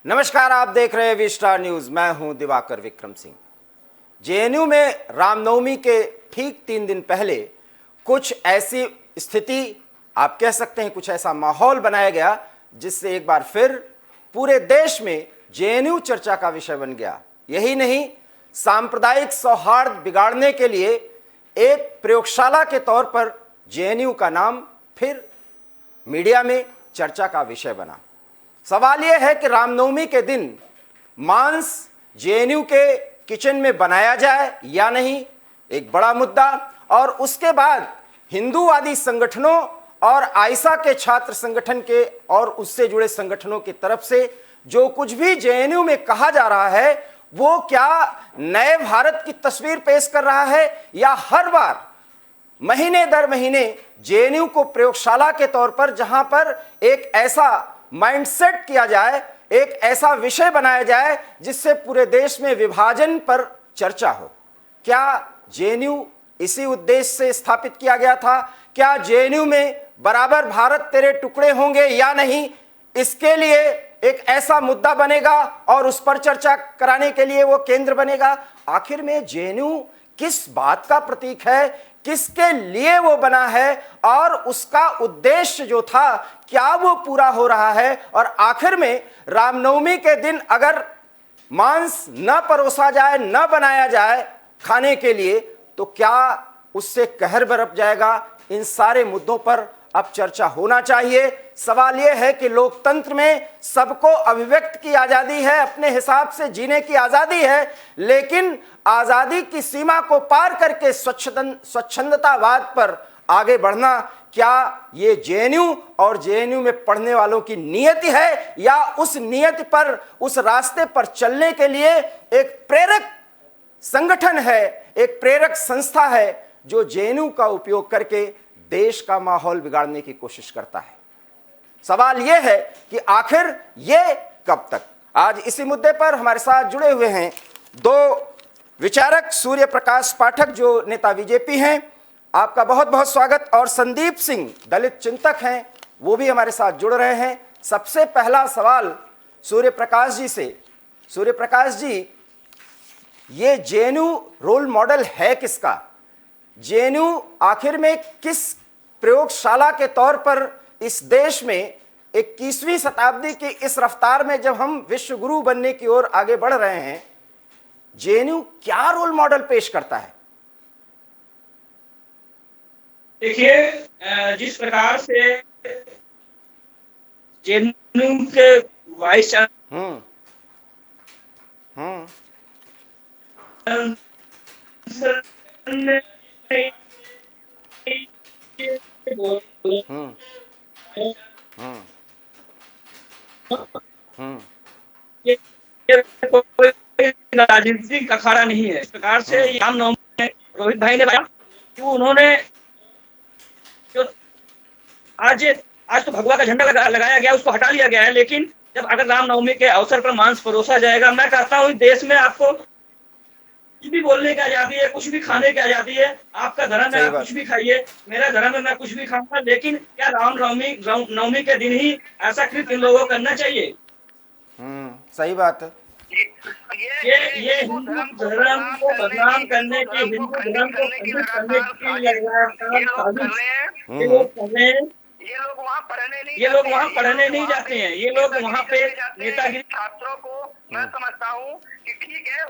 नमस्कार, आप देख रहे हैं वी स्टार न्यूज। मैं हूं दिवाकर विक्रम सिंह। जेएनयू में रामनवमी के ठीक 3 दिन पहले कुछ ऐसी स्थिति, आप कह सकते हैं कुछ ऐसा माहौल बनाया गया जिससे एक बार फिर पूरे देश में जेएनयू चर्चा का विषय बन गया। यही नहीं, सांप्रदायिक सौहार्द बिगाड़ने के लिए एक प्रयोगशाला के तौर पर जेएनयू का नाम फिर मीडिया में चर्चा का विषय बना। सवाल यह है कि रामनवमी के दिन मांस जेएनयू के किचन में बनाया जाए या नहीं, एक बड़ा मुद्दा। और उसके बाद हिंदूवादी संगठनों और आइसा के छात्र संगठन के और उससे जुड़े संगठनों की तरफ से जो कुछ भी जेएनयू में कहा जा रहा है वो क्या नए भारत की तस्वीर पेश कर रहा है, या हर बार महीने दर महीने जेएनयू को प्रयोगशाला के तौर पर, जहां पर एक ऐसा माइंडसेट किया जाए, एक ऐसा विषय बनाया जाए जिससे पूरे देश में विभाजन पर चर्चा हो। क्या जेएनयू इसी उद्देश्य से स्थापित किया गया था? क्या जेएनयू में बराबर भारत तेरे टुकड़े होंगे या नहीं, इसके लिए एक ऐसा मुद्दा बनेगा और उस पर चर्चा कराने के लिए वो केंद्र बनेगा? आखिर में जेएनयू किस बात का प्रतीक है, किसके लिए वो बना है, और उसका उद्देश्य जो था क्या वो पूरा हो रहा है? और आखिर में रामनवमी के दिन अगर मांस न परोसा जाए, न बनाया जाए खाने के लिए, तो क्या उससे कहर बरप जाएगा? इन सारे मुद्दों पर अब चर्चा होना चाहिए। सवाल यह है कि लोकतंत्र में सबको अभिव्यक्त की आजादी है, अपने हिसाब से जीने की आजादी है, लेकिन आजादी की सीमा को पार करके स्वच्छंदतावाद पर आगे बढ़ना, क्या ये जेएनयू और जेएनयू में पढ़ने वालों की नियति है, या उस नियति पर, उस रास्ते पर चलने के लिए एक प्रेरक संगठन है, एक प्रेरक संस्था है जो जेएनयू का उपयोग करके देश का माहौल बिगाड़ने की कोशिश करता है? सवाल यह है कि आखिर ये कब तक। आज इसी मुद्दे पर हमारे साथ जुड़े हुए हैं दो विचारक, सूर्य प्रकाश पाठक जो नेता बीजेपी हैं, आपका बहुत बहुत स्वागत, और संदीप सिंह दलित चिंतक हैं, वो भी हमारे साथ जुड़ रहे हैं। सबसे पहला सवाल सूर्य प्रकाश जी से। सूर्य प्रकाश जी, ये जेएनयू रोल मॉडल है किसका? जेएनयू आखिर में किस प्रयोगशाला के तौर पर इस देश में 21वीं शताब्दी की इस रफ्तार में जब हम विश्व गुरु बनने की ओर आगे बढ़ रहे हैं, जेएनयू क्या रोल मॉडल पेश करता है? देखिए, जिस प्रकार से जेएनयू के वाइस राजनीतिक अखाड़ा नहीं है। इस प्रकार से रामनवमी में रोहित भाई ने बताया कि उन्होंने जो आज तो भगवा का झंडा लगाया गया, उसको हटा लिया गया है, लेकिन जब अगर रामनवमी के अवसर पर मांस परोसा जाएगा, मैं कहता हूँ देश में आपको कुछ भी बोलने की आजादी है, कुछ भी खाने की आजादी है। आपका धर्म है, आप कुछ भी खाइए, मेरा धर्म है, मैं कुछ भी खाऊंगा, लेकिन क्या रामनवमी के दिन ही ऐसा कृत्य इन लोगों को करना चाहिए? सही बात है। ये हिंदू धर्म को बदनाम करने की, हिंदू धर्म को खंडित करने की ये लोग कर रहे हैं। ये लोग वहाँ पढ़ने नहीं जाते हैं, ये लोग वहाँ पे नेतागिरी। छात्रों को मैं समझता हूँ कि ठीक है,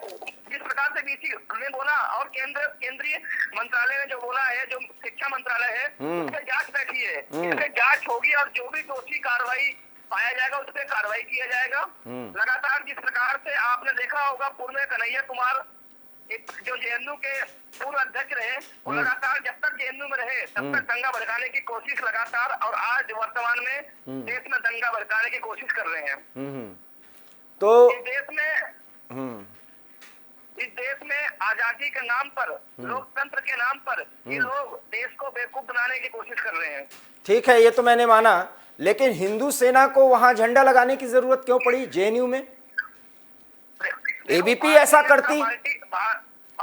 जिस प्रकार से डीसी ने बोला और केंद्रीय मंत्रालय ने जो बोला है, जो शिक्षा मंत्रालय है, उस पर जांच बैठी है, इस पे जांच होगी और जो भी दोषी कार्रवाई पाया जाएगा उस पर कार्रवाई किया जाएगा। लगातार जिस प्रकार से आपने देखा होगा, पूर्व में कन्हैया कुमार जो जेएनयू के पूर्व अध्यक्ष रहे, वो लगातार जब तक जेएनयू में रहे तब तक दंगा भड़काने की कोशिश लगातार, और आज वर्तमान में देश में दंगा भड़काने की कोशिश कर रहे हैं। तो इस देश में आजादी के नाम पर, लोकतंत्र के नाम पर ये लोग देश को बेवकूफ बनाने की कोशिश कर रहे हैं। ठीक है, ये तो मैंने माना, लेकिन हिंदू सेना को वहां झंडा लगाने की जरूरत क्यों पड़ी जेएनयू में? एबीपी ऐसा करती।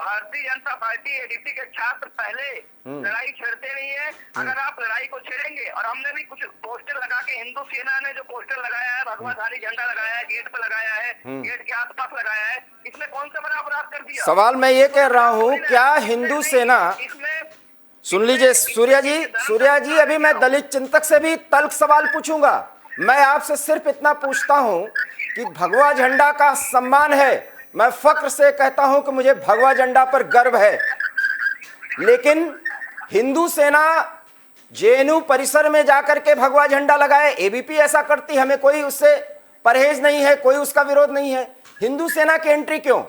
भारतीय जनता पार्टी एडीपी के छात्र पहले लड़ाई छेड़ते नहीं है। अगर आप लड़ाई को छेड़ेंगे, और हमने भी कुछ पोस्टर लगा के, हिंदू सेना ने जो पोस्टर लगाया है, भगवाधारी झंडा लगाया है, गेट पे लगाया है, गेट के आसपास लगाया है, इसमें कौन सा बड़ा अपराध कर दिया? सवाल मैं ये कह रहा हूं, क्या हिंदू सेना, इसमें सुन लीजिए सूर्या जी, अभी मैं दलित चिंतक से भी तल्ख सवाल पूछूंगा। मैं आपसे सिर्फ इतना पूछता हूं कि भगवा झंडा का सम्मान है, मैं फक्र से कहता हूं कि मुझे भगवा झंडा पर गर्व है, लेकिन हिंदू सेना जेएनयू परिसर में जाकर के भगवा झंडा लगाए, एबीपी ऐसा करती, हमें कोई उससे परहेज नहीं है, कोई उसका विरोध नहीं है। हिंदू सेना की एंट्री क्यों?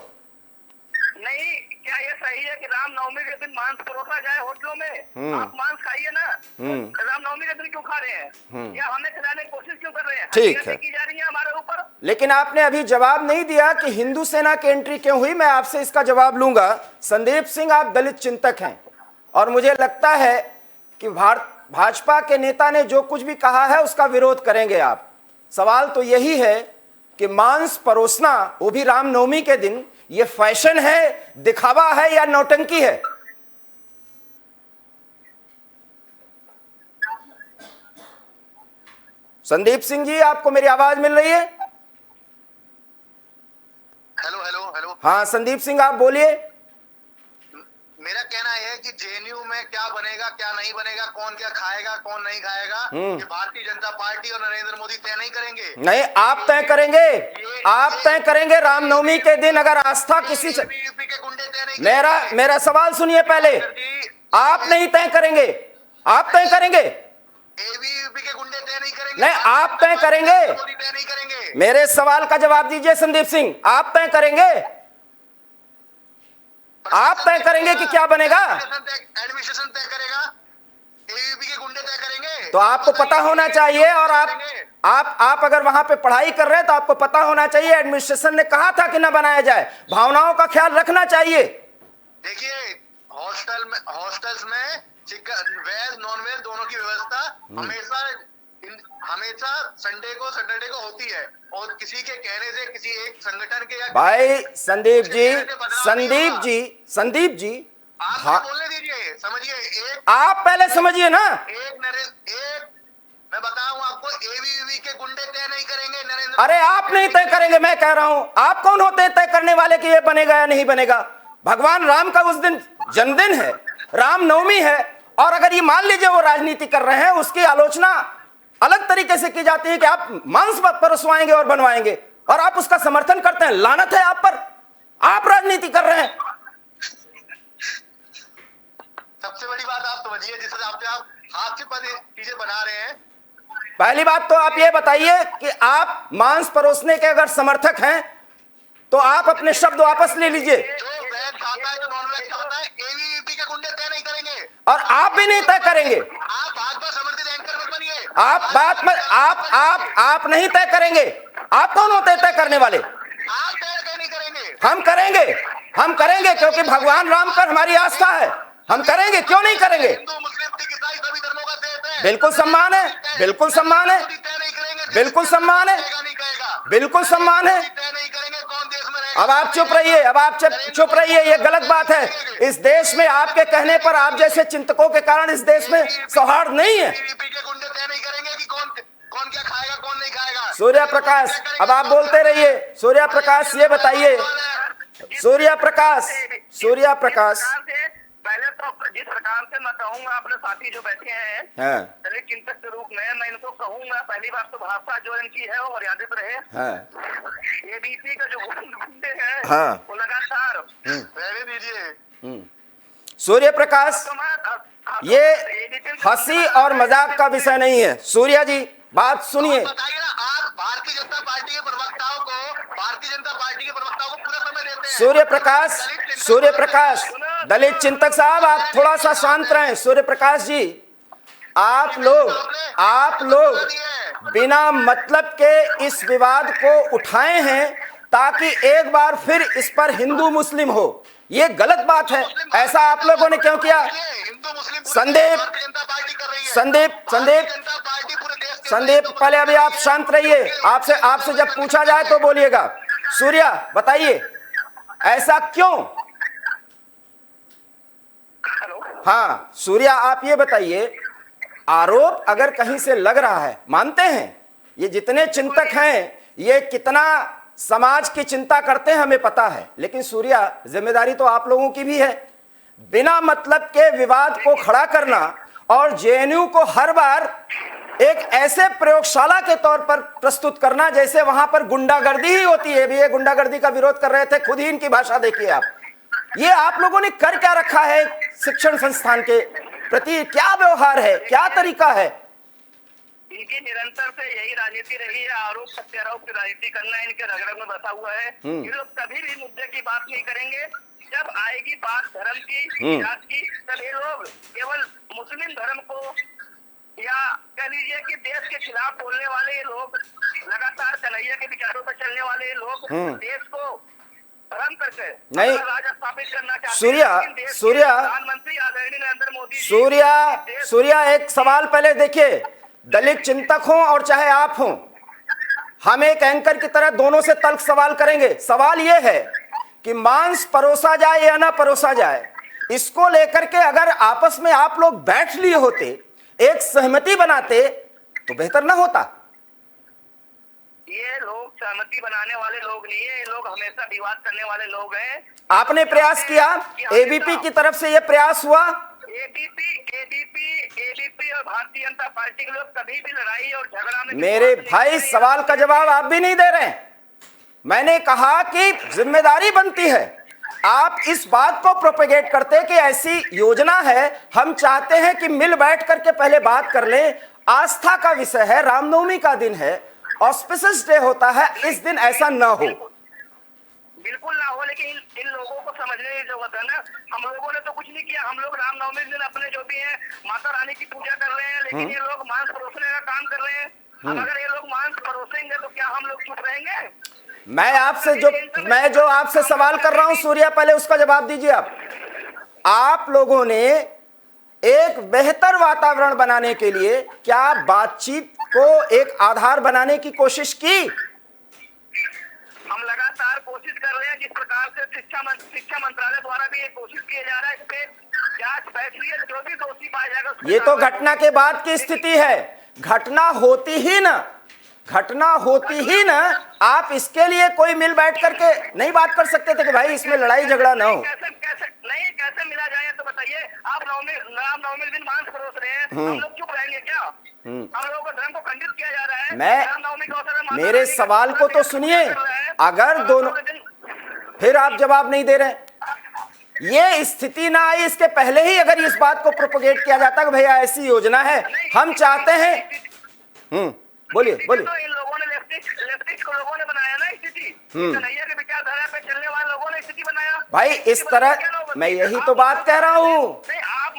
नहीं, क्या ये सही है कि रामनवमी के दिन मांस परोसा जाए होटलों में? आप मांस खाइए ना, रामनवमी के दिन क्यों खा रहे हैं? या हमें खिलाने की कोशिश क्यों कर रहे हैं? ठीक है, की जा रही है हमारे ऊपर। लेकिन आपने अभी जवाब नहीं दिया कि हिंदू सेना की एंट्री क्यों हुई। मैं आपसे इसका जवाब लूंगा। संदीप सिंह, आप दलित चिंतक हैं और मुझे लगता है कि भाजपा के नेता ने जो कुछ भी कहा है उसका विरोध करेंगे आप। सवाल तो यही है कि मांस परोसना, वो भी रामनवमी के दिन, ये फैशन है, दिखावा है या नौटंकी है? संदीप सिंह जी, आपको मेरी आवाज मिल रही है? Hello hello hello. हाँ संदीप सिंह, आप बोलिए। मेरा कहना है कि जेएनयू में क्या बनेगा क्या नहीं बनेगा, कौन क्या खाएगा कौन नहीं खाएगा, ये भारतीय जनता पार्टी और नरेंद्र मोदी तय नहीं करेंगे। नहीं, आप तय करेंगे, आप तय करेंगे। रामनवमी के दिन अगर आस्था किसी से, यूपी के गुंडे तय नहीं मेरा सवाल सुनिए पहले। आप नहीं तय करेंगे, आप तय करेंगे? एबीवीपी के गुंडे तय नहीं करेंगे। नहीं, आप तय करेंगे। मोदी तय नहीं करेंगे। मेरे सवाल का जवाब दीजिए संदीप सिंह, आप तय करेंगे? आप तय करेंगे कि क्या बनेगा? एडमिनिस्ट्रेशन तय करेगा, एबीवीपी के गुंडे तय करेंगे। तो आपको पता होना चाहिए, और आप अगर वहां पे पढ़ाई कर रहे हैं तो आपको पता होना चाहिए एडमिनिस्ट्रेशन ने कहा था कि ना बनाया जाए। भावनाओं का ख्याल रखना चाहिए। देखिए, हॉस्टल्स में वेज नॉन वेज दोनों की व्यवस्था हमेशा संडे को सैटरडे को होती है, और किसी के कहने से किसी एक संगठन के या भाई संदीप जी आप बोलने दीजिए, समझिए। आप पहले समझिए ना। मैं बताऊं आपको, एबीवीपी के गुंडे तय नहीं करेंगे नरेंद्र। अरे आप नहीं तय करेंगे, मैं कह रहा हूं। आप कौन होते हैं तय करने वाले कि ये बनेगा या नहीं बनेगा? भगवान राम का उस दिन जन्मदिन है, रामनवमी है, और अगर ये मान लीजिए वो राजनीति कर रहे हैं, उसकी आलोचना अलग तरीके से की जाती है कि आप मांस परसवाएंगे और बनवाएंगे, और आप उसका समर्थन करते हैं। लानत है आप पर, आप राजनीति कर रहे हैं। सबसे बड़ी बात आप समझिए, जिस हिसाब से आप हाथ से चीजें बना रहे हैं। पहली बात तो आप ये बताइए कि आप मांस परोसने के अगर समर्थक हैं तो आप अपने शब्द वापस ले लीजिए। जो वेज खाता है, जो नॉन वेज खाता है, एबीवीपी के गुंडे तय नहीं करेंगे, और आप भी नहीं तय करेंगे। आप भाजपा समर्थित एंकर मत बनिए। आप बात में आप नहीं तय करेंगे। आप कौन होते हैं तय करने वाले? आप तय नहीं करेंगे। हम करेंगे क्योंकि भगवान राम पर हमारी आस्था है। हम करेंगे, क्यों नहीं करेंगे? हिंदू मुस्लिम सिख ईसाई सभी धर्मों का देश है। बिल्कुल सम्मान है, बिल्कुल सम्मान है, बिल्कुल सम्मान है, बिल्कुल सम्मान है। अब आप चुप रहिए, अब आप चुप रहिए, ये गलत बात है। इस देश में आपके कहने पर, आप जैसे चिंतकों के कारण इस देश में सौहार्द नहीं है। सूर्य प्रकाश, अब आप बोलते रहिए। सूर्य प्रकाश, ये बताइए, सूर्य प्रकाश पहले तो जिस प्रकार से मैं कहूंगा, अपने साथी जो बैठे हैं दलित चिंतक के रूप में, मैं इनको कहूंगा, पहली बात तो भाषा जो इनकी है वो मर्यादित रहे। एबीपी का जो गुंडे हैं वो लगातार रहने दीजिए। सूर्य प्रकाश, ये हंसी और मजाक का विषय नहीं है। सूर्या जी, बात सुनिए। बताइए ना, आप भारतीय जनता पार्टी के प्रवक्ताओं को पूरा समय देते हैं। सूर्य प्रकाश, दलित चिंतक साहब, आप थोड़ा सा शांत रहें। सूर्य प्रकाश जी, आप लोग बिना मतलब के इस विवाद को उठाए हैं ताकि एक बार फिर इस पर हिंदू मुस्लिम हो। ये गलत बात है। ऐसा आप लोगों ने क्यों किया? संदीप, पहले अभी आप शांत रहिए। आपसे जब पूछा जाए तो बोलिएगा। सूर्या, बताइए ऐसा क्यों? हाँ सूर्या, आप ये बताइए, आरोप अगर कहीं से लग रहा है, मानते हैं ये जितने चिंतक हैं ये कितना समाज की चिंता करते हैं हमें पता है, लेकिन सूर्या जिम्मेदारी तो आप लोगों की भी है। बिना मतलब के विवाद को खड़ा करना और जेएनयू को हर बार एक ऐसे प्रयोगशाला के तौर पर प्रस्तुत करना जैसे वहां पर गुंडागर्दी ही होती है। भी ये गुंडागर्दी का विरोध कर रहे थे, खुद ही इनकी भाषा देखिए आप। ये आप लोगों ने कर क्या रखा है शिक्षण संस्थान के प्रति? क्या व्यवहार है, क्या तरीका है? इनकी निरंतर से यही राजनीति रही है, आरोप प्रत्यारोप की राजनीति करना इनके रग-रग में बसा हुआ है। ये लोग कभी भी मुद्दे की बात नहीं करेंगे। जब आएगी बात धर्म की, जात की, तब ये लोग केवल मुस्लिम धर्म को या कह लीजिए कि देश के खिलाफ बोलने वाले ये लोग, लगातार कन्हैया के विचारों पर चलने वाले ये लोग देश को धर्म करके नहीं राज स्थापित करना चाहते हैं। सूर्या, लेकिन देश के सूर्या, प्रधानमंत्री आदरणीय नरेंद्र मोदी जी, सूर्या एक सवाल पहले देखिए, दलित चिंतक हों और चाहे आप हों, हम एक एंकर की तरह दोनों से तल्ख सवाल करेंगे। सवाल यह है कि मांस परोसा जाए या ना परोसा जाए, इसको लेकर के अगर आपस में आप लोग बैठ लिए होते, एक सहमति बनाते तो बेहतर ना होता। ये लोग सहमति बनाने वाले लोग नहीं है, ये लोग हमेशा विवाद करने वाले लोग हैं। आपने प्रयास किया, एबीपी की तरफ से यह प्रयास हुआ। एबीपी और भारतीय जनता पार्टी के लोग कभी भी लड़ाई और झगड़ा में, मेरे भाई सवाल का जवाब आप भी नहीं दे रहे हैं। मैंने कहा कि जिम्मेदारी बनती है, आप इस बात को प्रोपेगेट करते कि ऐसी योजना है, हम चाहते हैं कि मिल बैठ करके पहले बात कर लें। आस्था का विषय है, रामनवमी का दिन है, ऑस्पिशियस डे होता है, इस दिन ऐसा ना हो। बिल्कुल ना हो, लेकिन इन लोगों को समझने की जरूरत है ना। हम लोगों ने तो कुछ नहीं किया, हम लोग रामनवमी दिन अपने जो भी है माता रानी की पूजा कर रहे हैं, लेकिन ये लोग मांस परोसने का काम कर रहे हैं। अब अगर ये लोग मांस परोसेंगे तो क्या हम लोग चुप रहेंगे? मैं जो आपसे सवाल कर रहा हूं सूर्या, पहले उसका जवाब दीजिए आप लोगों ने एक बेहतर वातावरण बनाने के लिए क्या बातचीत को एक आधार बनाने की कोशिश की? हम लगातार कोशिश कर रहे हैं, जिस प्रकार से शिक्षा मंत्रालय द्वारा भी ये कोशिश किया जा रहा है, इस पे जांच फैसली है, जो भी दोषी पाया जाएगा। ये तो घटना के बाद की स्थिति है, घटना होती ही ना आप इसके लिए कोई मिल बैठ करके नहीं बात कर सकते थे कि भाई इसमें लड़ाई झगड़ा ना हो? कैसे मिला जाए तो बताइए। आप रामनवमी दिन मांस परोस रहे हैं, हम लोग चुप रहेंगे क्या? हम लोगों को धर्म को खंडित किया जा रहा है। मेरे सवाल को तो सुनिए, अगर दोनों, फिर आप जवाब नहीं दे रहे। ये स्थिति ना आई इसके पहले ही अगर इस बात को प्रोपोगेट किया जाता कि भैया ऐसी योजना है, हम चाहते हैं। बोलिए। तो इन लोगों ने लेफ्टिस्ट को लोगों ने बनाया ना स्थिति, कन्हैया के विचारधारा पे चलने वाले लोगों ने स्थिति बनाया। भाई इस तरह, मैं यही तो बात कह रहा हूँ। नहीं, आप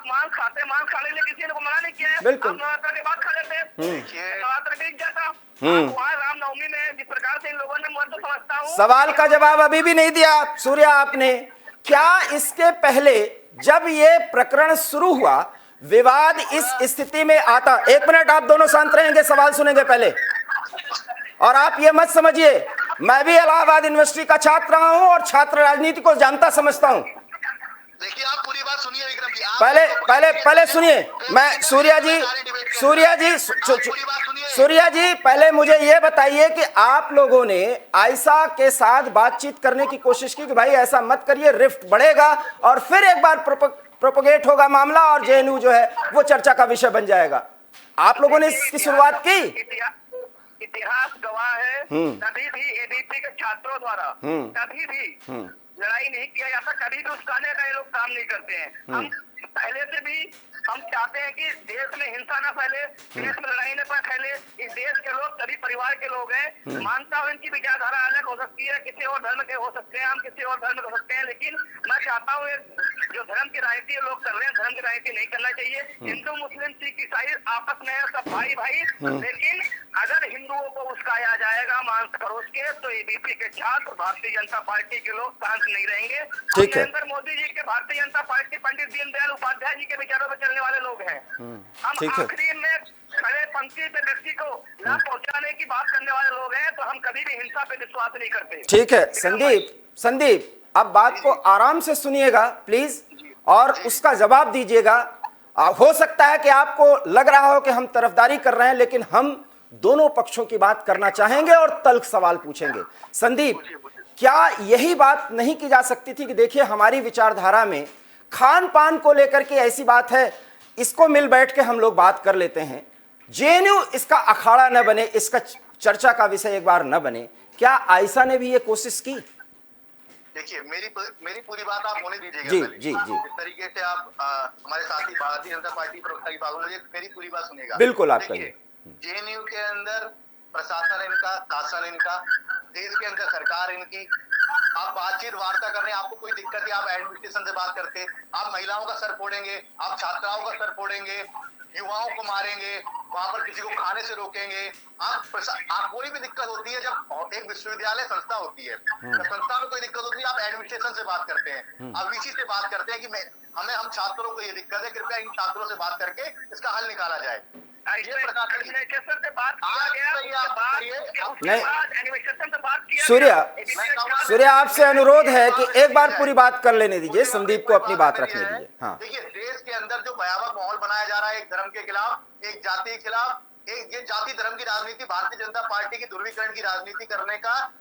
मांस खाते, मांस खाने के लिए किसी ने को मना नहीं किया है। बिल्कुल, नवरात्र के बाद खा लेते, नवरात्र बीत जाता। वहाँ रामनवमी में जिस प्रकार से इन लोगों ने, मैं तो समझता हूँ। सवाल का जवाब अभी भी नहीं दिया सूर्या आपने। क्या इसके पहले जब ये प्रकरण शुरू हुआ, विवाद इस स्थिति में आता, एक मिनट आप दोनों शांत रहेंगे, सवाल सुनेंगे पहले। और आप ये मत समझिए, मैं भी इलाहाबाद यूनिवर्सिटी का छात्र रहा हूं और छात्र राजनीति को जानता समझता हूं। देखिए, आप पूरी बात सुनिए विक्रम जी। पहले सुनिए। मैं सूर्या जी पहले मुझे ये बताइए कि आप लोगों ने आयशा के साथ बातचीत करने की कोशिश की कि भाई ऐसा मत करिए, रिफ्ट बढ़ेगा और फिर एक बार प्रोपोगेट होगा मामला और जेएनयू जो है वो चर्चा का विषय बन जाएगा। आप लोगों ने इसकी शुरुआत की? इतिहास गवाह है, कभी भी एबीपी के छात्रों द्वारा कभी भी लड़ाई नहीं किया जाता, कभी भी उस्काने का ये लोग काम नहीं करते हैं। हम पहले से भी हम चाहते हैं कि देश में हिंसा न फैले, देश में लड़ाई न फैले। इस देश के लोग सभी परिवार के लोग हैं। मानता हूँ इनकी विचारधारा अलग हो सकती है, किसी और धर्म के हो सकते हैं, हम किसी और धर्म के हो सकते हैं, लेकिन मैं चाहता हूँ जो धर्म की राजनीति लोग कर रहे हैं, धर्म की राजनीति नहीं करना चाहिए। हिंदू, मुस्लिम, सिख, ईसाई आपस में है, सब भाई भाई। लेकिन अगर हिंदुओं को उस्काया जाएगा मांस परोस के, तो एबीपी के छात्र, भारतीय जनता पार्टी के लोग शांत नहीं रहेंगे। नरेंद्र मोदी जी के भारतीय जनता पार्टी, पंडित दीनदयाल उपाध्याय जी के विचारों पर चलने वाले लोग हैं। हम आखिरी में खड़े पंक्ति पे व्यक्ति को लाभ पहुंचाने की बात करने वाले लोग हैं, तो हम कभी भी हिंसा पे विश्वास नहीं करते। ठीक है संदीप, अब बात को आराम से सुनिएगा प्लीज। और उसका जवाब दीजिएगा। हो सकता है कि आपको लग रहा हो कि हम तरफदारी कर रहे हैं, लेकिन हम दोनों पक्षों की बात करना चाहेंगे और तल्ख सवाल पूछेंगे। संदीप, क्या यही बात नहीं की जा सकती थी कि देखिए हमारी विचारधारा में खान पान को लेकर के ऐसी बात है, इसको मिल बैठ के हम लोग बात कर लेते हैं, जेएनयू इसका अखाड़ा न बने, इसका चर्चा का विषय एक बार न बने। क्या आयशा ने भी ये कोशिश की? देखिए, मेरी पूरी बात आप होने दीजिएगा। जी पहले। जी जी, इस तरीके से आप हमारे साथी भारतीय जनता पार्टी प्रवक्ता की बात होगी, मेरी पूरी बात सुनिएगा। बिल्कुल, आप देखिए, जेएनयू के अंदर प्रशासन इनका, शासन इनका, देश के अंदर सरकार इनकी, आप बातचीत वार्ता कर रहे हैं, आपको कोई दिक्कत है, आप एडमिनिस्ट्रेशन से बात करते, आप महिलाओं का सर फोड़ेंगे, आप छात्राओं का सर फोड़ेंगे, युवाओं को मारेंगे, वहां पर किसी को खाने से रोकेंगे। आप कोई भी दिक्कत होती है जब एक विश्वविद्यालय संस्था होती है, तो संस्था में कोई दिक्कत होती है, आप एडमिनिस्ट्रेशन से बात करते हैं, आप वीसी से बात करते हैं कि हम छात्रों को ये दिक्कत है, कृपया इन छात्रों से बात करके इसका हल निकाला जाए। एडमिनिस्ट्रेशन से बात किया गया, एडमिनिस्ट्रेशन से बात किया। सूर्य, आपसे अनुरोध है कि एक बार पूरी बात कर लेने दीजिए, संदीप को अपनी बात रखने दीजिए। हाँ, देखिए, देश के अंदर जो भयावह माहौल बनाया जा रहा है एक धर्म के खिलाफ, एक जाति के खिलाफ, एक ये जाति धर्म की राजनीति, भारतीय जनता पार्टी की ध्रुवीकरण की राजनीति करने का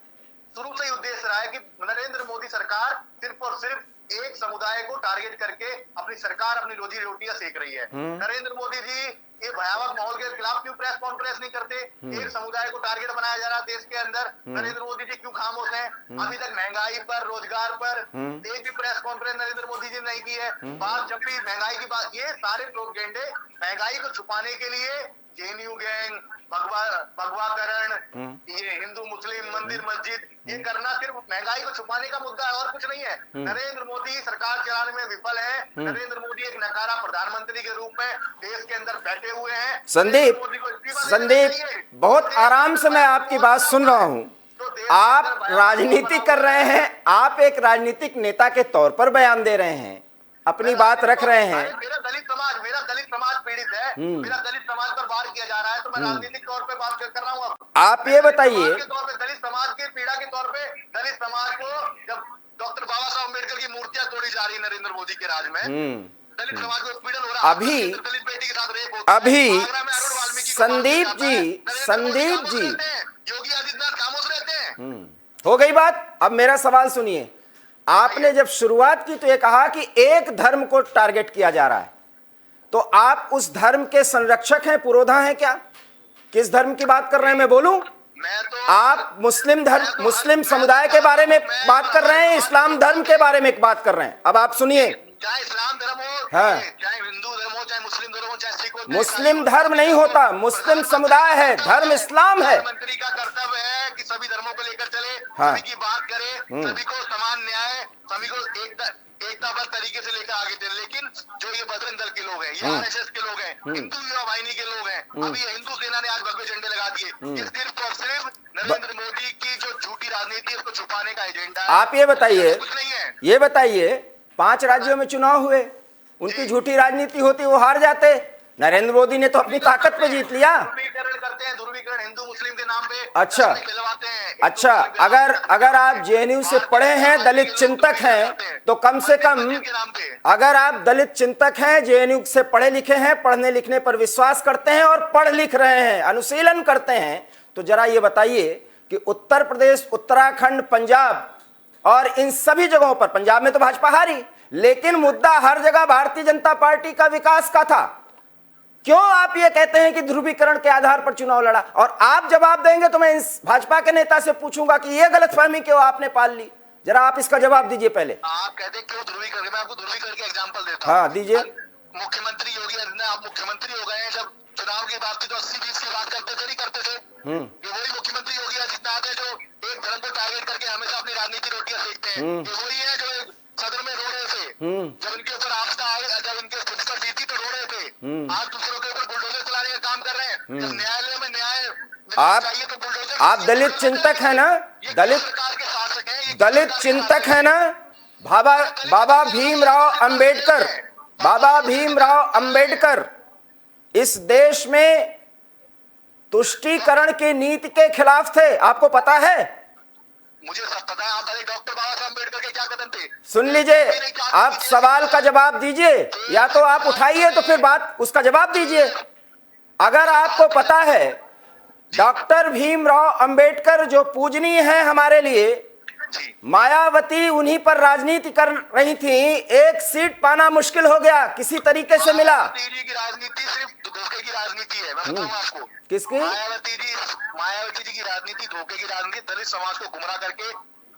शुरू से ही उद्देश्य रहा है कि नरेंद्र मोदी सरकार सिर्फ और सिर्फ एक समुदाय को टारगेट करके अपनी सरकार, अपनी रोजी रोटियां सेक रही है। नरेंद्र मोदी जी ये भयावह माहौल के खिलाफ क्यों प्रेस कॉन्फ्रेंस नहीं करते? एक समुदाय को टारगेट बनाया जा रहा है देश के अंदर, नरेंद्र मोदी जी क्यों खामोश हैं? अभी तक महंगाई पर, रोजगार पर एक भी प्रेस कॉन्फ्रेंस नरेंद्र मोदी जी ने नहीं की है। बात जब भी महंगाई की बात, ये सारे प्रोपेगेंडे महंगाई को छुपाने के लिए जेएनयू गैंग, भगवाकरण, ये हिंदू मुस्लिम मंदिर मस्जिद, ये करना सिर्फ महंगाई को छुपाने का मुद्दा है और कुछ नहीं है। नरेंद्र मोदी सरकार चलाने में विफल है। नरेंद्र मोदी एक नकारा प्रधानमंत्री के रूप में देश के अंदर बैठे हुए हैं। संदीप, बहुत आराम से मैं आपकी बात सुन रहा हूं। आप राजनीति कर रहे हैं, आप एक राजनीतिक नेता के तौर पर बयान दे रहे हैं, अपनी बात रख रहे हैं। मेरा दलित समाज पीड़ित है, मेरा दलित समाज पर वार किया जा रहा है, तो मैं राजनीतिक तौर पे बात कर रहा हूँ। आप ये बताइए, दलित समाज की पीड़ा के तौर पे, दलित समाज को जब डॉक्टर बाबा साहब अम्बेडकर की मूर्तियां तोड़ी जा रही है नरेंद्र मोदी के राज में, दलित समाज को पीड़न हो रहा है। दलित बेटी के साथ रेप होता है। संदीप जी, योगी आदित्यनाथ खामोश रहते हैं। हो गई बात। अब मेरा सवाल सुनिए। आपने जब शुरुआत की तो ये कहा कि एक धर्म को टारगेट किया जा रहा है, तो आप उस धर्म के संरक्षक हैं, पुरोधा हैं क्या? किस धर्म की बात कर रहे हैं, मैं बोलूं? आप मुस्लिम समुदाय के बारे में बात कर रहे हैं, इस्लाम धर्म के बारे में बात कर रहे हैं। अब आप सुनिए, चाहे इस्लाम धर्म हो, हाँ, चाहे हिंदू धर्म हो, चाहे मुस्लिम धर्म हो, चाहे सिख हो, मुस्लिम धर्म नहीं होता, मुस्लिम समुदाय है, धर्म इस्लाम है। मंत्री का कर्तव्य है कि सभी धर्मों को लेकर चले, हाँ, सभी की बात करे, सभी को समान न्याय, सभी को एकताबद्ध तरीके से लेकर आगे चले। लेकिन जो ये बजरंग दल के लोग हैं, ये आरएसएस के लोग हैं, हिंदू युवा वाहिनी के लोग हैं, अभी ये हिंदू सेना ने आज भगवे झंडे लगा दिए। ये सिर्फ और सिर्फ नरेंद्र मोदी की जो झूठी राजनीति है उसको छुपाने का एजेंडा है। आप ये बताइए, कुछ नहीं है। ये बताइए, 5 राज्यों में चुनाव हुए, उनकी झूठी राजनीति होती, वो हार जाते। नरेंद्र मोदी ने तो अपनी ताकत पे जीत लिया। ध्रुवीकरण करते हैं, ध्रुवीकरण हिंदू मुस्लिम के नाम पे अच्छा, खिलवाते हैं। अच्छा, अगर आप जेएनयू से पढ़े हैं, दलित चिंतक हैं, तो कम से कम, अगर आप दलित चिंतक हैं, जेएनयू से पढ़े लिखे हैं, पढ़ने लिखने पर विश्वास करते हैं और पढ़ लिख रहे हैं, अनुशीलन करते हैं, तो जरा ये बताइए कि उत्तर प्रदेश, उत्तराखंड, पंजाब और इन सभी जगहों पर, पंजाब में तो भाजपा हारी, लेकिन मुद्दा हर जगह भारतीय जनता पार्टी का विकास का था। क्यों आप ये कहते हैं कि ध्रुवीकरण के आधार पर चुनाव लड़ा? और आप जवाब देंगे तो मैं इस भाजपा के नेता से पूछूंगा कि ये गलतफहमी क्यों आपने पाल ली। जरा आप इसका जवाब दीजिए पहले। आप कहते हैं क्यों ध्रुवीकरण? मैं आपको ध्रुवीकरण के एग्जांपल देता हूं। हाँ, दीजिए। मुख्यमंत्री योगी आदित्यनाथ, आप मुख्यमंत्री हो गए हैं, जब चुनाव की बात थी तो 80-20 की बात करते थे, नहीं करते थे? ये वही मुख्यमंत्री योगी आदित्यनाथ है जो एक धर्म को टारगेट करके हमेशा अपनी राजनीति रोटियां सेकते हैं। ये वही है जो सदन में रो रहे थे, जब इनके ऊपर आस्था आई, जब इनके स्थिति पर जीती तो रो रहे थे। आज दूसरों के ऊपर बुलडोजर चलाने का काम कर रहे हैं। जब न्यायालय में न्याय चाहिए तो बुलडोजर। आप दलित चिंतक है ना, दलित चिंतक है ना? बाबा भीमराव अंबेडकर इस देश में तुष्टीकरण की नीति के खिलाफ थे, आपको पता है? मुझे सब पता है। आप अरे डॉक्टर बाबा साहब अम्बेडकर के क्या कदम थे? सुन लीजिए, आप सवाल का जवाब दीजिए, या तो आप उठाइए तो फिर बात उसका जवाब दीजिए। अगर आपको पता है डॉक्टर भीमराव अंबेडकर जो पूजनीय है हमारे लिए, मायावती उन्हीं पर राजनीति कर रही थी, एक सीट पाना मुश्किल हो गया, किसी तरीके से मिला। मायावती जी की राजनीति सिर्फ धोखे की राजनीति है, मैं बताऊं आपको। किसकी? मायावती जी की राजनीति धोखे की राजनीति, दलित समाज को गुमराह करके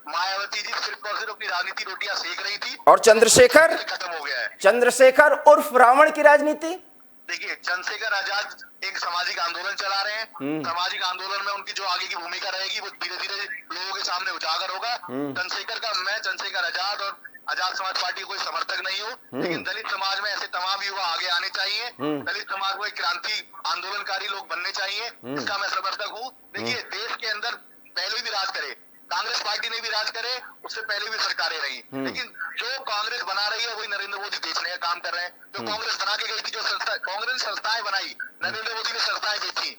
मायावती जी सिर्फ और सिर्फ अपनी राजनीति रोटियां सेक रही थी। और चंद्रशेखर, खत्म हो गया है। चंद्रशेखर उर्फ रावण की राजनीति। देखिए, चंद्रशेखर आजाद एक सामाजिक आंदोलन चला रहे हैं। सामाजिक आंदोलन में उनकी जो आगे की भूमिका रहेगी वो धीरे धीरे लोगों के सामने उजागर होगा। चंद्रशेखर आजाद और आजाद समाज पार्टी कोई समर्थक नहीं हो, लेकिन दलित समाज में ऐसे तमाम युवा आगे आने चाहिए। दलित समाज को एक क्रांति आंदोलनकारी लोग बनने चाहिए, इसका मैं समर्थक हूँ। देखिए, देश के अंदर पहले भी राज करे, कांग्रेस पार्टी ने भी राज करे, उससे पहले भी सरकारें रही, लेकिन जो कांग्रेस बना रही है वही नरेंद्र मोदी बेचने का काम कर रहे हैं। जो कांग्रेस बना के गई थी, जो कांग्रेस ने संस्थाएं बनाई, नरेंद्र मोदी ने संस्थाएं बेची।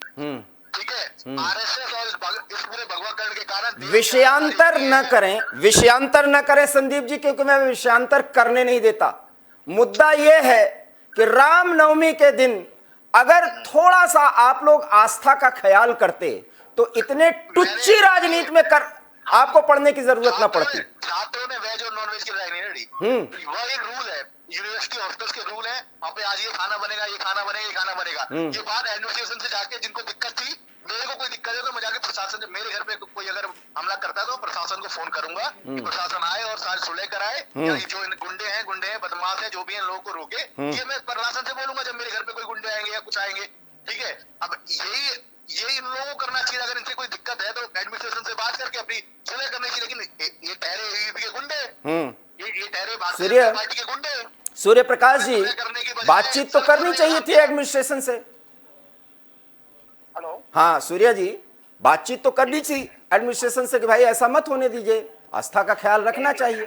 ठीक है, आरएसएस और इस पूरे भगवाकरण के कारण विषयांतर न करें संदीप जी, क्योंकि मैं विषयांतर करने नहीं देता। मुद्दा यह है कि रामनवमी के दिन अगर थोड़ा सा आप लोग आस्था का ख्याल करते तो इतने टुच्ची राजनीति में आपको पढ़ने की जरूरत न पड़ती। छात्रों ने वेज और नॉन वेज की लड़ाई नहीं लड़ी। वह एक रूल है, यूनिवर्सिटी हॉस्टल्स के रूल है, वहाँ पे आज ये खाना बनेगा, ये खाना बनेगा, ये खाना बनेगा। ये बात एडमिनिस्ट्रेशन से जाके जिनको दिक्कत थी, मेरे को कोई दिक्कत है तो मैं जाके प्रशासन से, मेरे घर पे कोई अगर हमला करता है तो प्रशासन को फोन करूंगा कि प्रशासन आए और सारे सुलह कराए, या जो गुंडे हैं, बदमाश हैं, जो भी हैं, लोगों को रोके। ये मैं प्रशासन से बोलूंगा जब मेरे घर पे कोई गुंडे आएंगे या कुछ आएंगे। ठीक है, अब यही इन लोगों को करना चाहिए। अगर इनसे कोई दिक्कत है तो एडमिनिस्ट्रेशन से बात करके अपनी सुलह करनी चाहिए। लेकिन ये ठहरे ABP के गुंडे, ये ठहरे भारतीय जनता पार्टी के गुंडे। सूर्य प्रकाश जी, बातचीत तो करनी चाहिए थी एडमिनिस्ट्रेशन से। हेलो, हाँ सूर्या जी, बातचीत तो करनी थी एडमिनिस्ट्रेशन से कि भाई ऐसा मत होने दीजिए, आस्था का ख्याल रखना चाहिए।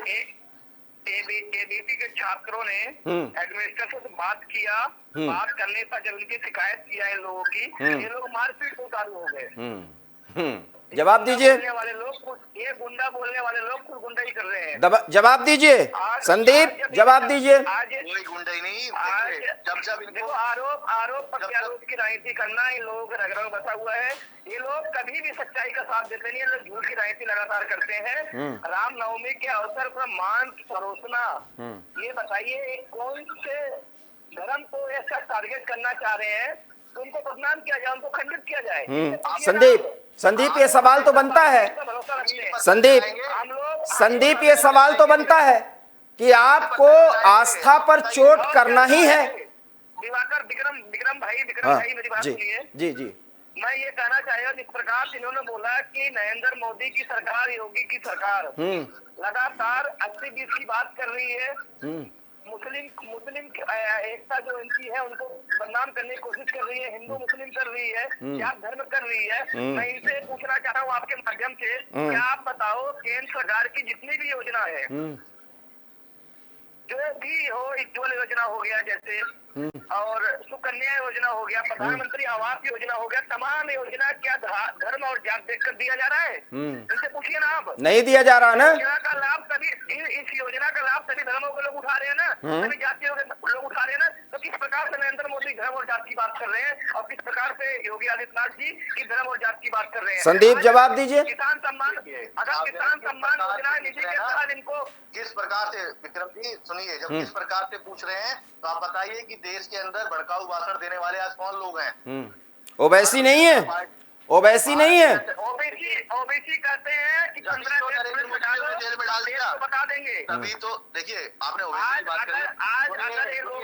ABP के छात्रों ने एडमिनिस्ट्रेशन से बात किया, बात करने पर जब उनकी शिकायत किया इन लोगों की, ये लोग मारपीट को उतारू हो गए। जवाब दीजिए। वाले लोग, ये गुंडा बोलने वाले लोग कुछ गुंडा ही कर रहे हैं। जवाब दीजिए संदीप, जवाब दीजिए। कोई गुंडा ही नहीं। जब इनको आरोप की राजनीति करना इन लोगों के रग रग बसा हुआ है। ये लोग कभी भी सच्चाई का साथ देते नहीं है, लोग झूठ की राजनीति लगातार करते हैं। रामनवमी के अवसर पर मान परोसना, ये बताइए कौन से धर्म को ऐसा टारगेट करना चाह रहे हैं तो उनको बदनाम किया जाए, उनको खंडित किया जाए। संदीप ये सवाल तो बनता है, संदीप ये सवाल तो बनता है कि आपको आस्था पर चोट करना ही है। दिवाकर, विक्रम भाई मेरी बात सुनिए। जी, मैं ये कहना चाहेगा, जिस प्रकार इन्होंने बोला कि नरेंद्र मोदी की सरकार, योगी की सरकार लगातार 80-20 की बात कर रही है, मुस्लिम एकता जो इनकी है उनको बदनाम करने की कोशिश कर रही है, हिंदू मुस्लिम कर रही है, जात धर्म कर रही है। मैं इनसे पूछना चाहता हूँ आपके माध्यम से, क्या आप बताओ केंद्र सरकार की जितनी भी योजना है, जो भी हो, उज्ज्वल योजना हो गया जैसे, और सुकन्या योजना हो गया, प्रधानमंत्री आवास योजना हो गया, तमाम योजना क्या धर्म और जात देखकर दिया जा रहा है? इनसे पूछिए ना आप। नहीं दिया जा रहा ना। योजना का लाभ सभी, इस योजना का लाभ सभी धर्मों के लोग उठा रहे हैं ना, सभी जातियों के लोग उठा रहे हैं ना। तो किस प्रकार से नरेंद्र मोदी धर्म और जात की बात कर रहे हैं और किस प्रकार से योगी आदित्यनाथ जी की धर्म और जात की बात कर रहे हैं? संदीप जवाब दीजिए। किसान सम्मान, अगर किसान सम्मान योजना नीति के तहत इनको किस प्रकार से, विक्रम जी सुनिए, जब किस प्रकार से पूछ रहे हैं तो आप बताइए कि देश के अंदर भड़काऊ भाषण देने वाले आज कौन लोग हैं? ओवैसी नहीं है, ओवैसी नहीं है। ओबीसी कहते हैं कि जेल में डाल दिया, बता देंगे। तभी तो देखिए, आपने ओबीसी की बात करी। आज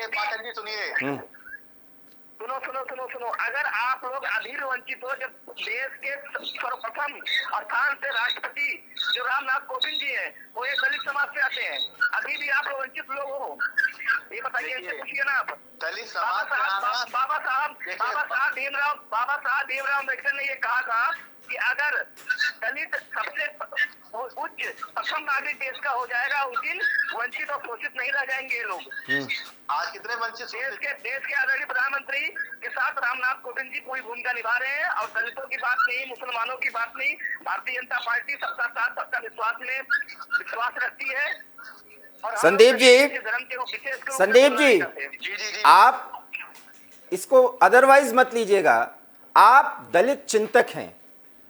पाठक जी सुनिए, सुनो, अगर आप लोग अधीर वंचित हो, जब देश के सर्वप्रथम स्थान से राष्ट्रपति जो रामनाथ कोविंद जी हैं, वो एक दलित समाज से आते हैं, अभी भी आप लोग वंचित लोग हो, ये बताइए, पूछिए ना आप। दलित समाज, बाबा साहब भीमराव अम्बेडकर ने ये कहा था कि अगर दलित सबसे उच्च सक्षम नागरिक देश का हो जाएगा, उस दिन वंचित और शोषित नहीं रह जाएंगे ये लोग। आज कितने वंचित देश के आदरणीय प्रधानमंत्री के साथ रामनाथ कोविंद जी पूरी भूमिका निभा रहे हैं, और दलितों की बात नहीं, मुसलमानों की बात नहीं, भारतीय जनता पार्टी सबका साथ सबका विश्वास में विश्वास रखती है। और संदीप जी, धर्म के विशेष संदीप जी, आप इसको अदरवाइज मत लीजिएगा। आप दलित चिंतक हैं,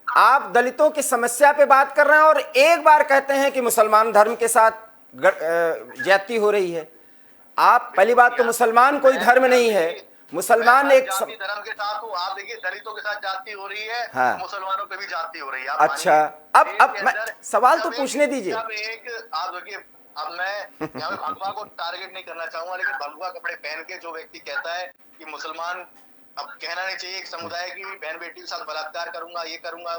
आप दलितों की समस्या पे बात कर रहे हैं और एक बार कहते हैं कि मुसलमान धर्म के साथ ज्यादती हो रही है। आप पहली बात तो मुसलमान कोई धर्म नहीं है, मुसलमान एक धर्म के साथ हूँ। आप देखिए दलितों के साथ जाति हो रही है, हाँ। मुसलमानों पे भी जाति हो रही है। अच्छा, अब मैं सवाल तो पूछने दीजिए। आप देखिए, अब मैं यहाँ पे भगवा को टारगेट नहीं करना चाहूंगा, लेकिन भगवा कपड़े पहन के जो व्यक्ति कहता है कि मुसलमान, अब कहना नहीं चाहिए एक समुदाय की बहन बेटी के साथ बलात्कार करूंगा, ये करूंगा,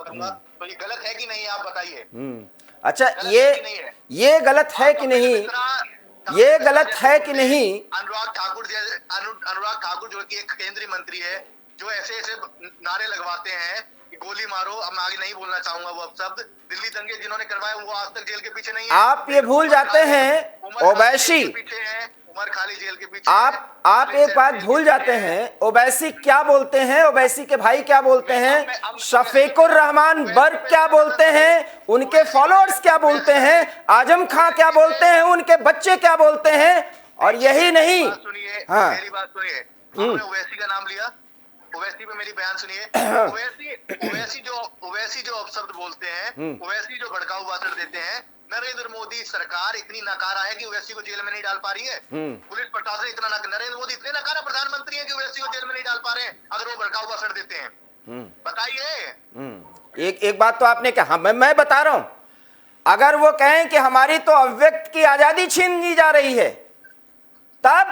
तो ये गलत है कि नहीं, आप बताइए। अच्छा, ये गलत है कि नहीं, ये गलत है कि नहीं? अनुराग ठाकुर जो कि एक केंद्रीय मंत्री है, जो ऐसे ऐसे नारे लगवाते हैं कि गोली मारो, अब मैं आगे नहीं बोलना चाहूंगा वो अब शब्द, दिल्ली दंगे जिन्होंने करवाए वो आज तक जेल के पीछे नहीं है। आप ये भूल जाते हैं ओवैसी, पीछे है उमर खाली जेल के पीछे। आप एक बात भूल जाते हैं, ओवैसी क्या बोलते हैं, ओवैसी के भाई क्या बोलते हैं, शफीकुर रहमान बर्क क्या बोलते हैं, उनके फॉलोअर्स क्या बोलते हैं, आजम खां क्या बोलते हैं, उनके बच्चे क्या बोलते हैं, और यही नहीं। हाँ, मेरी बात सुनिए, आपने ओवैसी का नाम लिया, ओवैसी पे मेरी बयान सुनिए। ओवैसी जो अपशब्द बोलते हैं, ओवैसी जो भड़काऊ भाषण देते हैं, नरेंद्र मोदी सरकार इतनी नकारा है कि ओवैसी को जेल में नहीं डाल पा रही है। पुलिस प्रशासन इतना नरेंद्र मोदी इतने नकारा प्रधानमंत्री है कि ओवैसी को जेल में नहीं डाल पा रहे हैं अगर वो भड़काऊ भाषण देते हैं। बताइए। एक बात तो आपने कहा, मैं बता रहा हूं, अगर वो कहें कि हमारी तो अव्यक्त की आजादी छीन ली जा रही है, तब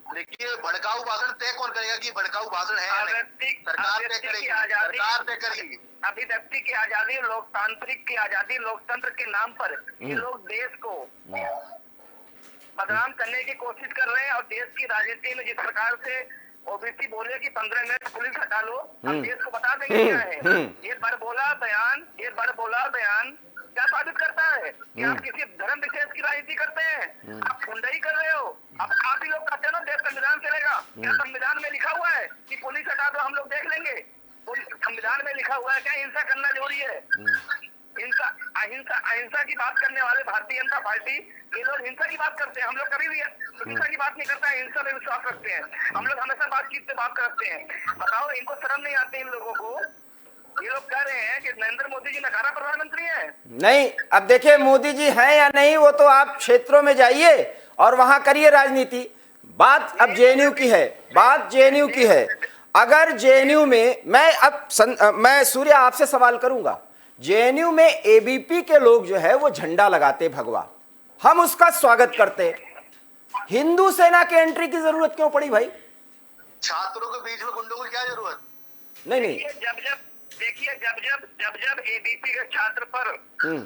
देखिए भड़काऊ भाषण तय कौन करेगा कि भड़काऊ भाषण है? सरकार तय करेगी, सरकार तय करेगी। अभिव्यक्ति की आजादी, लोकतांत्रिक की आजादी, लोकतंत्र के नाम पर ये लोग देश को बदनाम करने की कोशिश कर रहे हैं, और देश की राजनीति में जिस प्रकार से ओबीसी बोले कि 15 मिनट पुलिस हटा लो, हम देश को बता देंगे क्या है। ये बड़बोला बयान क्या साबित करता है कि आप किसी धर्म विशेष की राजनीति करते हैं, आप गुंडाई कर रहे हो। अब आप ही लोग कहते हैं ना देश संविधान चलेगा, क्या संविधान में लिखा हुआ है कि पुलिस हटा दो हम लोग देख लेंगे? संविधान में लिखा हुआ है क्या हिंसा करना जरूरी है? अहिंसा की बात करने वाले भारतीय जनता पार्टी, ये लोग हिंसा की बात करते हैं। हम लोग कभी भी हिंसा की बात नहीं करते हैं, हिंसा में विश्वास रखते हैं। हम लोग हमेशा बातचीत पे बात करते हैं। बताओ, इनको शर्म नहीं आती इन लोगों को? ये लोग कह रहे हैं कि नरेंद्र मोदी जी नकारा प्रधानमंत्री है। नहीं, अब देखिए मोदी जी हैं या नहीं, वो तो आप क्षेत्रों में जाइए और वहां करिए राजनीति। बात अब जेएनयू की है, बात जेएनयू की है। अगर जेएनयू में मैं सूर्य आपसे सवाल करूंगा, जेएनयू में एबीपी के लोग जो है वो झंडा लगाते भगवा, हम उसका स्वागत करते, हिंदू सेना के एंट्री की जरूरत क्यों पड़ी भाई? छात्रों के बीच में गुंडों की क्या जरूरत? नहीं, देखिए जब एबीपी के छात्र पर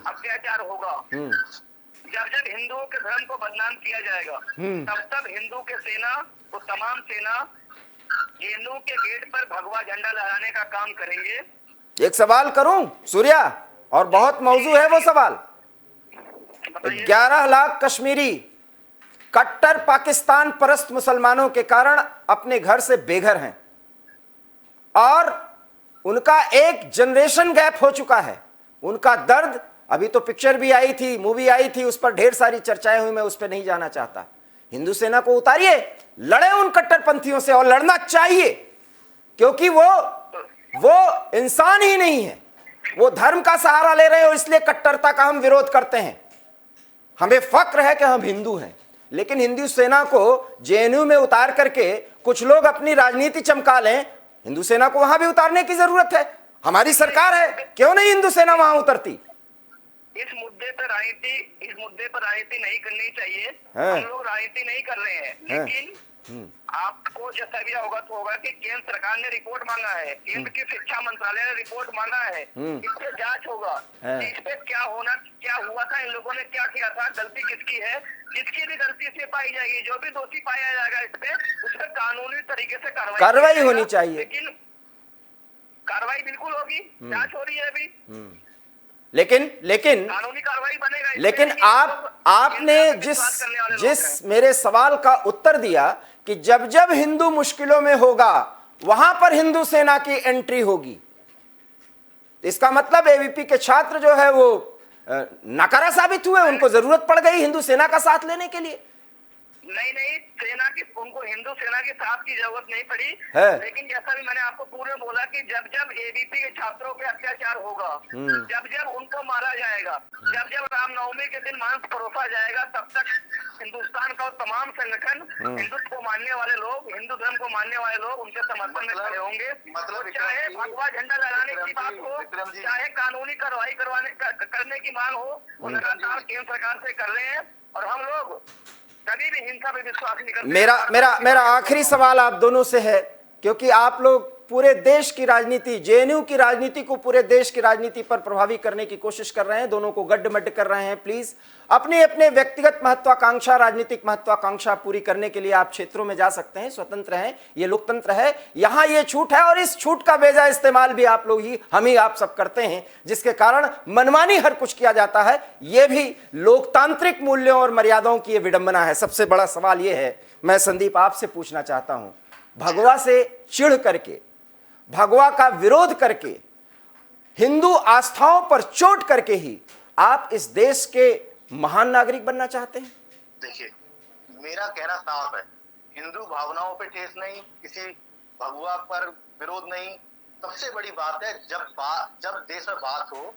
अत्याचार होगा, जब हिंदुओं के धर्म को बदनाम किया जाएगा, तब हिंदू के सेना, वो तमाम सेना जेएनयू के गेट पर भगवा झंडा लहराने का काम करेंगे। एक सवाल करूं सूर्या, और बहुत मौजू है वो सवाल। 11 लाख कश्मीरी कट्टर पाकिस्तान परस्त मुसलमानों के कारण अपने घर से बेघर हैं, और उनका एक जनरेशन गैप हो चुका है। उनका दर्द, अभी तो पिक्चर भी आई थी, मूवी आई थी, उस पर ढेर सारी चर्चाएं हुई, मैं उस पर नहीं जाना चाहता। हिंदू सेना को उतारिए, लड़े उन कट्टरपंथियों से, और लड़ना चाहिए, क्योंकि वो इंसान ही नहीं है, वो धर्म का सहारा ले रहे हो, इसलिए कट्टरता का हम विरोध करते हैं। हमें फक्र है कि हम हिंदू हैं, लेकिन हिंदू सेना को जेएनयू में उतार करके कुछ लोग अपनी राजनीति चमका लें, हिंदू सेना को वहां भी उतारने की जरूरत है। हमारी सरकार है, क्यों नहीं हिंदू सेना वहां उतरती? इस मुद्दे पर राजनीति नहीं करनी चाहिए। हम लोग राजनीति नहीं कर रहे हैं, लेकिन आपको जैसा भी अवगत होगा कि केंद्र सरकार ने रिपोर्ट मांगा है, केंद्र की शिक्षा मंत्रालय ने रिपोर्ट मांगा है, इस पे जांच होगा, इस पे क्या हुआ था, इन लोगों ने क्या किया था, गलती किसकी है। जिसकी भी गलती से पाई जाएगी, जो भी दोषी पाया जाएगा, उस पर कानूनी तरीके से कार्रवाई होनी चाहिए। लेकिन कार्रवाई बिल्कुल होगी, जांच हो रही है अभी। लेकिन कानूनी कार्रवाई बनेगा। लेकिन इसमें आपने केंद्र पे विश्वास करने वाले लोग जिस मेरे सवाल का उत्तर दिया कि जब जब हिंदू मुश्किलों में होगा वहां पर हिंदू सेना की एंट्री होगी, इसका मतलब एबीपी के छात्र जो है वो नकारा साबित हुए, उनको जरूरत पड़ गई हिंदू सेना का साथ लेने के लिए। नहीं, सेना की, उनको हिंदू सेना के साथ की जरूरत नहीं पड़ी है। लेकिन जैसा भी मैंने आपको पूर्व में बोला कि जब जब एबीपी के छात्रों पे अत्याचार होगा, जब जब उनको मारा जाएगा, जब जब रामनवमी के दिन मांस परोसा जाएगा, तब तक हिंदुस्तान का तमाम संगठन, हिंदुत्व को मानने वाले लोग, हिंदू धर्म को मानने वाले लोग उनके समर्थन में खड़े होंगे। मतलब चाहे भगवा झंडा लगाने की बात हो, चाहे कानूनी कार्रवाई करने की मांग हो, वो लगातार केंद्र सरकार से कर रहे हैं। और हम लोग कभी भी हिंसा पे विश्वास नहीं करते। मेरा आखिरी सवाल आप दोनों से है, क्योंकि आप लोग पूरे देश की राजनीति, जेएनयू की राजनीति को पूरे देश की राजनीति पर प्रभावी करने की कोशिश कर रहे हैं, दोनों को गड्ढ-मड्ढ कर रहे हैं। प्लीज अपने अपने व्यक्तिगत महत्वाकांक्षा, राजनीतिक महत्वाकांक्षा पूरी करने के लिए आप क्षेत्रों में जा सकते हैं, स्वतंत्र हैं, ये लोकतंत्र है, यहां ये छूट है और इस छूट का बेजा इस्तेमाल भी आप लोग ही, हम ही आप सब करते हैं, जिसके कारण मनमानी हर कुछ किया जाता है। ये भी लोकतांत्रिक मूल्यों और मर्यादाओं की ये विडंबना है। सबसे बड़ा सवाल ये है, मैं संदीप आपसे पूछना चाहता हूं, भगवा से चिढ़ करके, भगवा का विरोध करके, हिंदू आस्थाओं पर चोट करके ही आप इस देश के महान नागरिक बनना चाहते हैं? देखिए, मेरा कहना साफ है, हिंदू भावनाओं पे ठेस नहीं, किसी भगवा पर विरोध नहीं। सबसे बड़ी बात है, जब देश में बात हो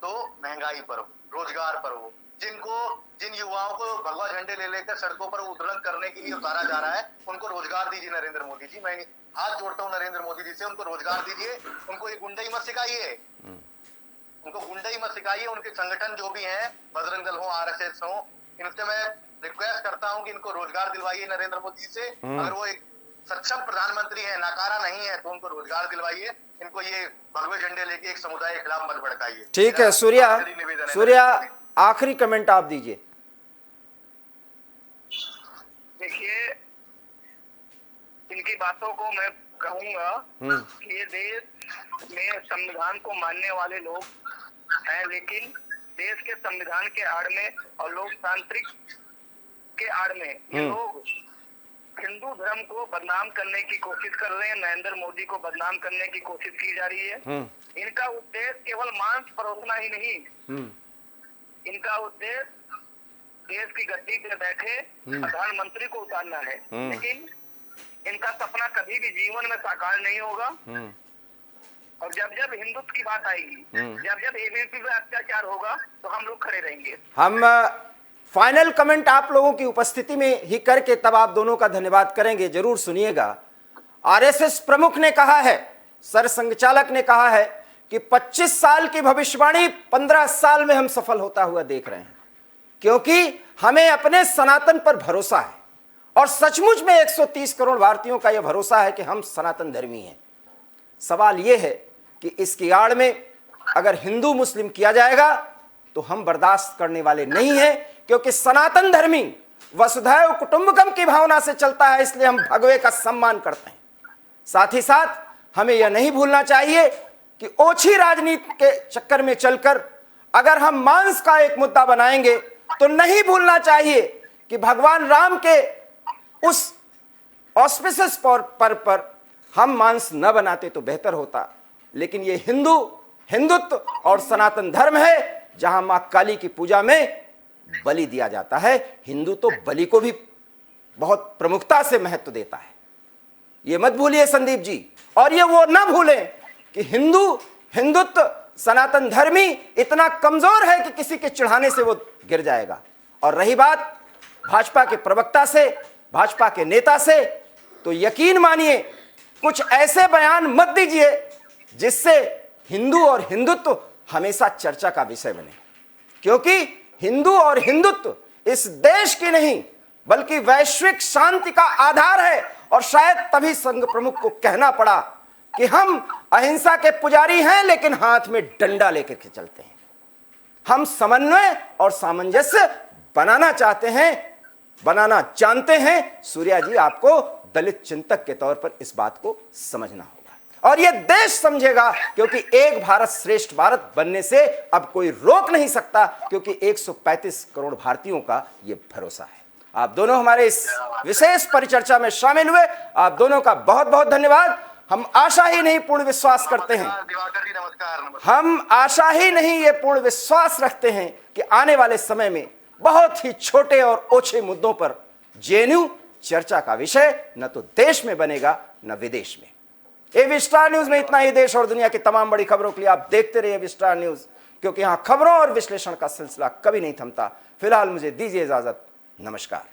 तो महंगाई पर हो, रोजगार पर हो। जिन युवाओं को भगवा झंडे ले लेकर सड़कों पर उद्धरण करने के लिए उतारा जा रहा है, उनको रोजगार दीजिए नरेंद्र मोदी जी। मैं हाथ जोड़ता हूँ नरेंद्र मोदी जी से, उनको रोजगार दीजिए, उनको ये गुंडाई मत सिखाइए, उनको गुंडाई मत सिखाइए। उनके संगठन जो भी हैं, बजरंग दल हो, आरएसएस हो, इनसे मैं रिक्वेस्ट करता हूँ कि इनको रोजगार दिलवाइए नरेंद्र मोदी से। अगर वो एक सक्षम प्रधानमंत्री है, नकारा नहीं है, तो उनको रोजगार दिलवाइए। इनको ये भगवे झंडे लेके एक समुदाय के खिलाफ मत भड़काइए। ठीक है सूर्या, आखिरी कमेंट आप दीजिए। देखिए, इनकी बातों को मैं कहूंगा कि ये देश में संविधान को मानने वाले लोग हैं, लेकिन देश के संविधान के आड़ में और लोकतांत्रिक के आड़ में ये लोग हिंदू धर्म को बदनाम करने की कोशिश कर रहे हैं। नरेंद्र मोदी को बदनाम करने की कोशिश की जा रही है। इनका उद्देश्य केवल मांस परोसना ही नहीं, इनका उद्देश्य देश की गद्दी पे बैठे प्रधानमंत्री को उतारना है। लेकिन इनका सपना कभी भी जीवन में साकार नहीं होगा। और जब जब हिंदुत्व की बात आएगी, जब जब एबीपी पे अत्याचार होगा, तो हम लोग खड़े रहेंगे। हम फाइनल कमेंट आप लोगों की उपस्थिति में ही करके तब आप दोनों का धन्यवाद करेंगे। जरूर सुनिएगा। आरएसएस प्रमुख ने कहा है, सरसंघचालक ने कहा है कि 25 साल की भविष्यवाणी 15 साल में हम सफल होता हुआ देख रहे हैं, क्योंकि हमें अपने सनातन पर भरोसा है और सचमुच में 130 करोड़ भारतीयों का यह भरोसा है कि हम सनातन धर्मी हैं। सवाल यह है कि इसकी आड़ में अगर हिंदू मुस्लिम किया जाएगा तो हम बर्दाश्त करने वाले नहीं हैं, क्योंकि सनातन धर्मी वसुधैव कुटुंबकम की भावना से चलता है, इसलिए हम भगवे का सम्मान करते हैं। साथ ही साथ हमें यह नहीं भूलना चाहिए कि ओछी राजनीति के चक्कर में चलकर अगर हम मांस का एक मुद्दा बनाएंगे तो नहीं भूलना चाहिए कि भगवान राम के उस ऑस्पिसेस पर हम मांस न बनाते तो बेहतर होता। लेकिन ये हिंदुत्व और सनातन धर्म है, जहां मां काली की पूजा में बलि दिया जाता है। हिंदू तो बलि को भी बहुत प्रमुखता से महत्व देता है, ये मत भूलिए संदीप जी। और ये वो ना भूलें कि हिंदुत्व सनातन धर्मी इतना कमजोर है कि किसी के चिढ़ाने से वो गिर जाएगा। और रही बात भाजपा के प्रवक्ता से, भाजपा के नेता से, तो यकीन मानिए कुछ ऐसे बयान मत दीजिए जिससे हिंदू और हिंदुत्व हमेशा चर्चा का विषय बने, क्योंकि हिंदू और हिंदुत्व इस देश की नहीं बल्कि वैश्विक शांति का आधार है। और शायद तभी संघ प्रमुख को कहना पड़ा कि हम अहिंसा के पुजारी हैं, लेकिन हाथ में डंडा लेकर के चलते हैं। हम समन्वय और सामंजस्य बनाना चाहते हैं, बनाना जानते हैं। सूर्या जी, आपको दलित चिंतक के तौर पर इस बात को समझना होगा। और यह देश समझेगा, क्योंकि एक भारत श्रेष्ठ भारत बनने से अब कोई रोक नहीं सकता, क्योंकि 135 करोड़ भारतीयों का यह भरोसा है। आप दोनों हमारे इस विशेष परिचर्चा में शामिल हुए, आप दोनों का बहुत बहुत धन्यवाद। हम आशा ही नहीं पूर्ण विश्वास करते हैं, दिवाकर जी नमस्कार। हम आशा ही नहीं ये पूर्ण विश्वास रखते हैं कि आने वाले समय में बहुत ही छोटे और ओछे मुद्दों पर जेएनयू चर्चा का विषय न तो देश में बनेगा न विदेश में। ए स्टार न्यूज में इतना ही। देश और दुनिया की तमाम बड़ी खबरों के लिए आप देखते रहिए स्टार न्यूज, क्योंकि यहां खबरों और विश्लेषण का सिलसिला कभी नहीं थमता। फिलहाल मुझे दीजिए इजाजत, नमस्कार।